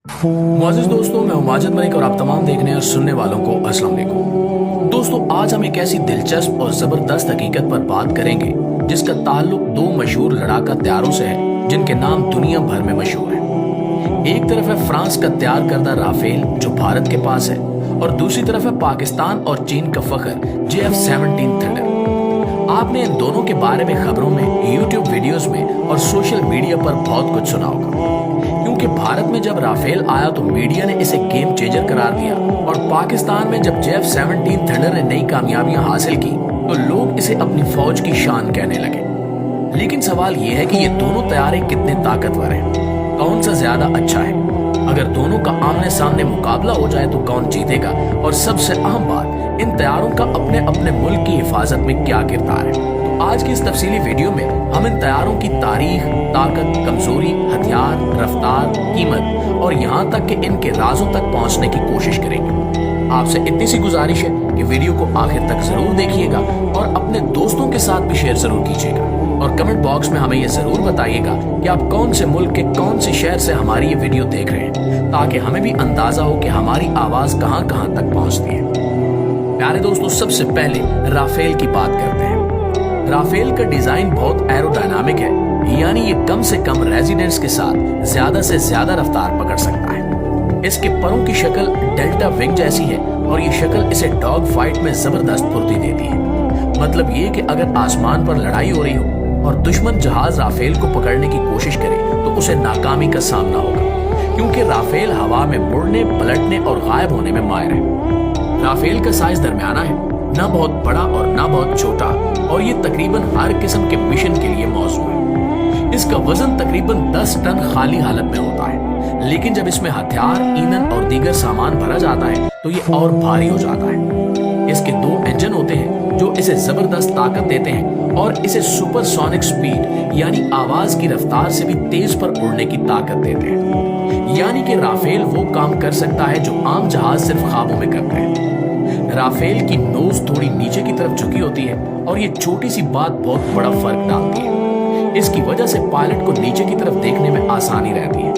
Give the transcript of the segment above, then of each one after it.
मुआज़िज़ दोस्तों, मैं हूं माजिद मलिक और आप तमाम देखने और सुनने वालों को अस्सलाम वालेकुम। दोस्तों, आज हम एक ऐसी दिलचस्प और ज़बरदस्त हकीकत पर बात करेंगे जिसका ताल्लुक दो मशहूर लड़ाका तैयारों से है जिनके नाम दुनिया भर में मशहूर है। एक तरफ है फ्रांस का तैयार करदा राफेल जो भारत के पास है, और दूसरी तरफ है पाकिस्तान और चीन का फखर JF-17 थंडर। आपने इन दोनों के बारे में खबरों में, यूट्यूब वीडियोस में और सोशल मीडिया पर बहुत कुछ सुना होगा, क्योंकि भारत में जब राफेल आया तो मीडिया ने इसे गेम चेंजर करार दिया, और पाकिस्तान में जब JF-17 थंडर ने नई कामयाबियां हासिल की तो लोग इसे अपनी फौज की शान कहने लगे। लेकिन सवाल ये है कि ये दोनों तैयारे कितने ताकतवर हैं, कौन सा ज्यादा अच्छा है, अगर दोनों का आमने सामने मुकाबला हो जाए तो कौन जीतेगा, और सबसे अहम बात, इन तैयारों का अपने अपने मुल्क की हिफाजत में क्या किरदार है। तो आज की इस तफसीली वीडियो में हम इन तैयारों की तारीख, ताकत, कमजोरी, हथियार, रफ्तार, कीमत और यहाँ तक कि इनके राजों तक पहुँचने की कोशिश करेंगे। आपसे इतनी सी गुजारिश है कि वीडियो को आखिर तक जरूर देखिएगा और अपने दोस्तों के साथ भी शेयर जरूर कीजिएगा, और कमेंट बॉक्स में हमें ये जरूर बताइएगा कि आप कौन से मुल्क के कौन से शहर से हमारी ये वीडियो देख रहे हैं, ताकि हमें भी अंदाजा हो कि हमारी आवाज कहां कहां तक पहुंचती है। प्यारे दोस्तों, सबसे पहले राफेल की बात करते हैं। राफेल का डिजाइन बहुत एरोडायनामिक है, यानी ये कम से कम रेजिडेंट्स के साथ ज्यादा से ज्यादा रफ्तार पकड़ सकता है। इसके परों की शक्ल डेल्टा विंग जैसी है, और ये शक्ल इसे डॉग फाइट में जबरदस्त फुर्ती देती है। मतलब ये कि अगर आसमान पर लड़ाई हो रही हो और दुश्मन जहाज राफेल को पकड़ने की कोशिश करे तो उसे नाकामी का सामना होगा, क्योंकि राफेल हवा में मुड़ने, पलटने और गायब होने में माहिर है। राफेल का साइज दरमियाना है, ना बहुत बड़ा और ना बहुत छोटा, और ये तकरीबन हर किस्म के मिशन के लिए मौजू है। इसका वजन तकरीबन 10 टन खाली हालत में होता है, लेकिन जब इसमें हथियार, ईंधन और दीगर सामान भरा जाता है तो ये और भारी हो जाता है। इसके 2 इंजन होते हैं जो इसे जबरदस्त ताकत देते हैं और इसे सुपरसोनिक स्पीड यानी आवाज की रफ्तार से भी तेज पर उड़ने की ताकत देते हैं। यानी कि राफेल वो काम कर सकता है जो आम जहाज सिर्फ ख्वाबों में करते हैं। राफेल की नोज थोड़ी नीचे की तरफ झुकी होती है, और ये छोटी सी बात बहुत बड़ा फर्क डालती है। इसकी वजह से पायलट को नीचे की तरफ देखने में आसानी रहती है,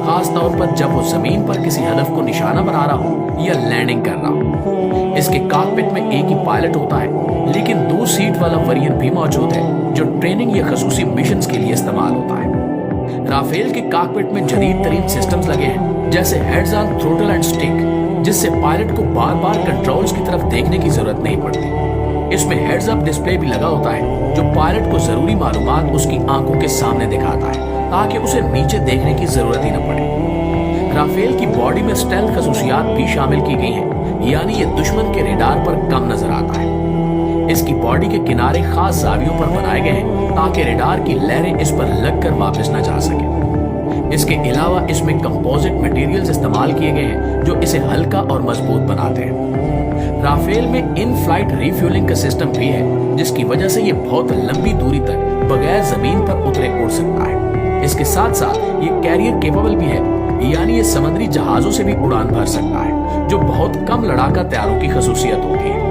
खास तौर पर जब वो जमीन पर किसी हदफ को निशाना बना रहा हो या लैंडिंग कर रहा हो। इसके कॉकपिट में एक ही पायलट होता है, लेकिन 2 सीट वाला वेरिएंट भी मौजूद है जो ट्रेनिंग या खसूसी मिशंस के लिए इस्तेमाल होता है। राफेल के कॉकपिट में जदीद तरीन सिस्टम्स लगे हैं, जैसे heads on throttle and stick, जिससे पायलट को बार बार कंट्रोल्स की तरफ देखने की जरूरत नहीं पड़ती। इसमें हेड्स अप डिस्प्ले भी लगा होता है जो पायलट को जरूरी मालूमात उसकी आंखों के सामने दिखाता है, ताकि उसे नीचे देखने की जरूरत ही न पड़े। राफेल की बॉडी में स्टेल्थ खसूसियात भी शामिल की गई हैं, यानी ये दुश्मन के रेडार पर कम नजर आता है। इसकी बॉडी के किनारे खास जावियों पर बनाए गए हैं ताकि रेडार की लहरें इस पर लगकर वापस न जा सके। इसके अलावा इसमें कंपोजिट मटेरियल्स इस्तेमाल किए गए हैं जो इसे हल्का और मजबूत बनाते हैं। राफेल में इन फ्लाइट रिफ्यूलिंग का सिस्टम भी है, जिसकी वजह से ये बहुत लंबी दूरी तक बगैर जमीन पर उतरे उड़ सकता है। इसके साथ साथ ये कैरियर केपेबल भी है, यानी ये समुद्री जहाजों से भी उड़ान भर सकता है, जो बहुत कम लड़ाका तैयारों की खसूसियत होती है।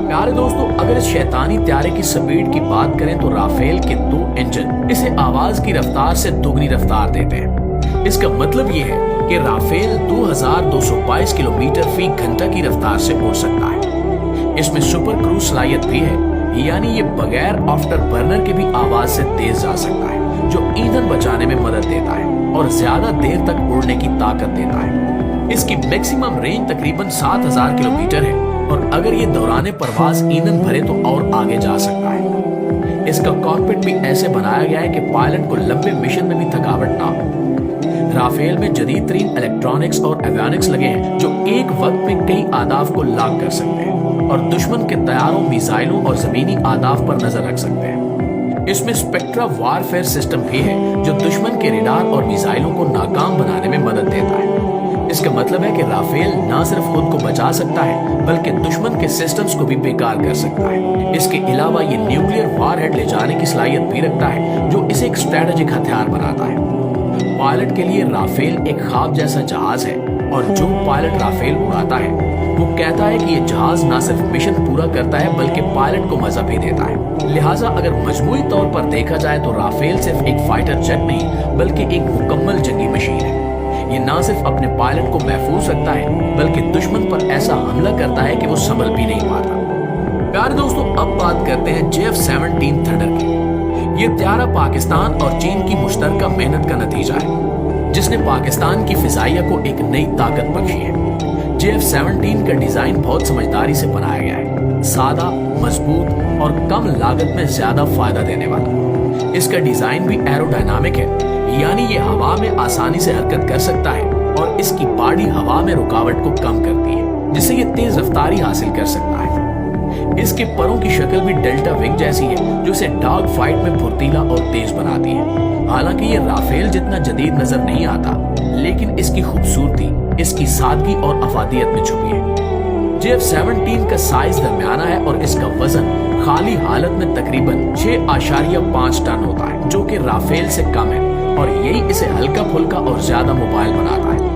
प्यारे दोस्तों, अगर इस शैतानी तैयारे की स्पीड की बात करें तो राफेल के 2 इंजन इसे आवाज की रफ्तार से दोगुनी रफ्तार देते हैं। इसका मतलब ये है कि राफेल 2222 किलोमीटर फी घंटा की रफ्तार से उड़ सकता है। इसमें सुपर क्रूज सलाहियत भी है, यानी ये बगैर आफ्टर बर्नर के भी आवाज से तेज जा सकता है, जो ईंधन बचाने में मदद देता है और ज्यादा देर तक उड़ने की ताकत देता है। इसकी मैक्सिमम रेंज तकरीबन 7000 किलोमीटर है, और अगर ये दौराने परवाज ईंधन भरे तो और आगे जा सकता है। इसका कॉकपिट भी ऐसे बनाया गया है कि पायलट को लंबे मिशन में भी थकावट ना हो। राफेल में जदीद तरीन इलेक्ट्रॉनिक्स और एवियोनिक्स लगे हैं जो एक वक्त में कई आदाफ को लॉक कर सकते हैं और दुश्मन के तैयारों, मिसाइलों और जमीनी आदाफ पर नजर रख सकते हैं। इसमें स्पेक्ट्रा वारफेयर सिस्टम भी है जो दुश्मन के रेडार और मिसाइलों को नाकाम बनाने में मदद देता है। इसका मतलब है कि राफेल न सिर्फ खुद को बचा सकता है, बल्कि दुश्मन के सिस्टम्स को भी बेकार कर सकता है। इसके अलावा ये न्यूक्लियर वारहेड ले जाने की सलाहियत भी रखता है, जो इसे एक स्ट्रेटेजिक हथियार बनाता है। पायलट के लिए राफेल एक ख्वाब जैसा जहाज है, और जो पायलट राफेल उड़ाता है वो कहता है कि ये जहाज न सिर्फ मिशन पूरा करता है बल्कि पायलट को मजा भी देता है। लिहाजा अगर मजमूई तौर पर देखा जाए तो राफेल सिर्फ एक फाइटर जेट नहीं बल्कि एक मुकम्मल जंगी मशीन है। ये ना सिर्फ अपने पायलट को महफूज रखता है बल्कि दुश्मन पर ऐसा हमला करता है कि वो संभल भी नहीं पाता। प्यारे दोस्तों, अब बात करते हैं JF-17 थंडर की। ये त्यारा पाकिस्तान और चीन की मुश्तरका मेहनत का नतीजा है जिसने पाकिस्तान की फिजाइया को एक नई ताकत बख्शी है। JF-17 का डिजाइन बहुत समझदारी से बनाया गया है, सादा, मजबूत और कम लागत में ज्यादा फायदा देने वाला। इसका डिजाइन भी एरोडायनामिक है, यानी ये हवा में आसानी से हरकत कर सकता है और इसकी बॉडी हवा में रुकावट को कम करती है, जिससे ये तेज रफ्तारी हासिल कर सकता है। इसके परों की शक्ल भी डेल्टा विंग जैसी है, जो इसे डॉग फाइट में फुर्तीला और तेज बनाती है। हालांकि ये राफेल जितना जदीद नजर नहीं आता, लेकिन इसकी खूबसूरती इसकी सादगी और अफादियत में छुपी है। JF-17 का साइज दरमियाना है और इसका वजन खाली हालत में तकरीबन 6.5 टन होता है, जो कि राफेल से कम है और यही इसे हल्का फुल्का और ज्यादा मोबाइल बनाता है।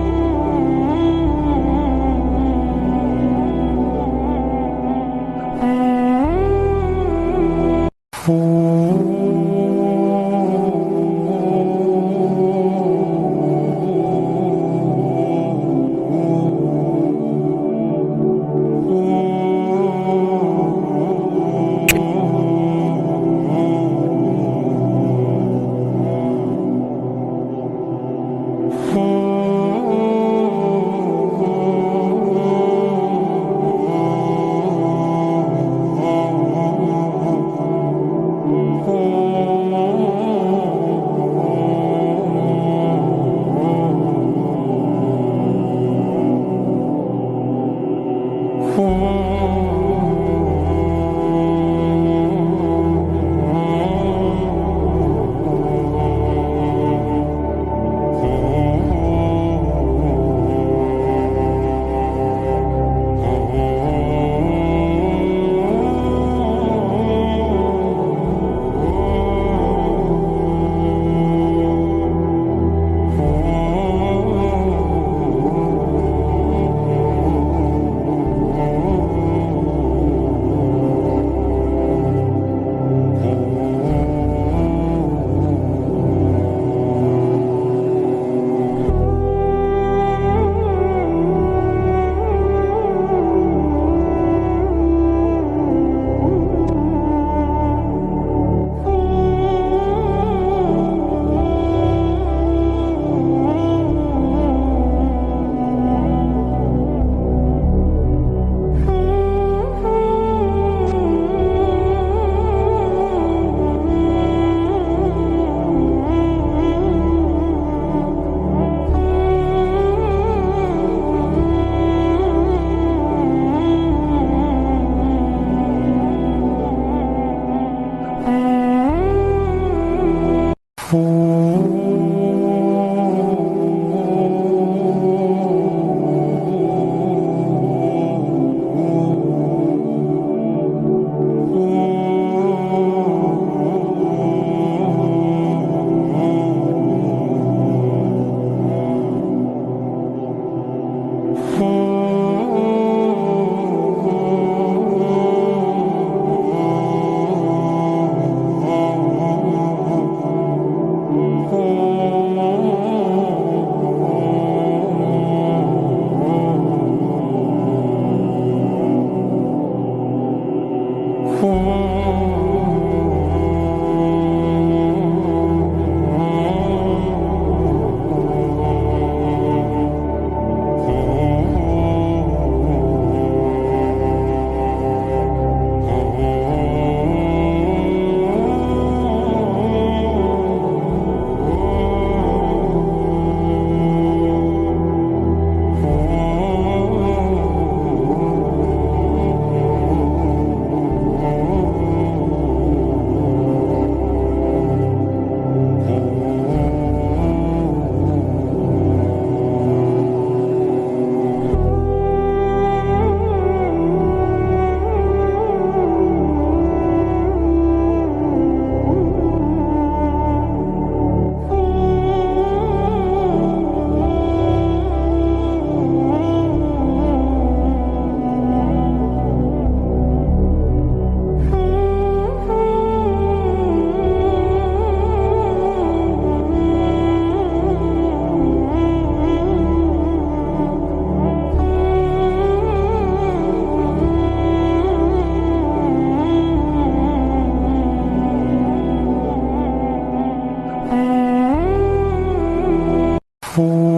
fool.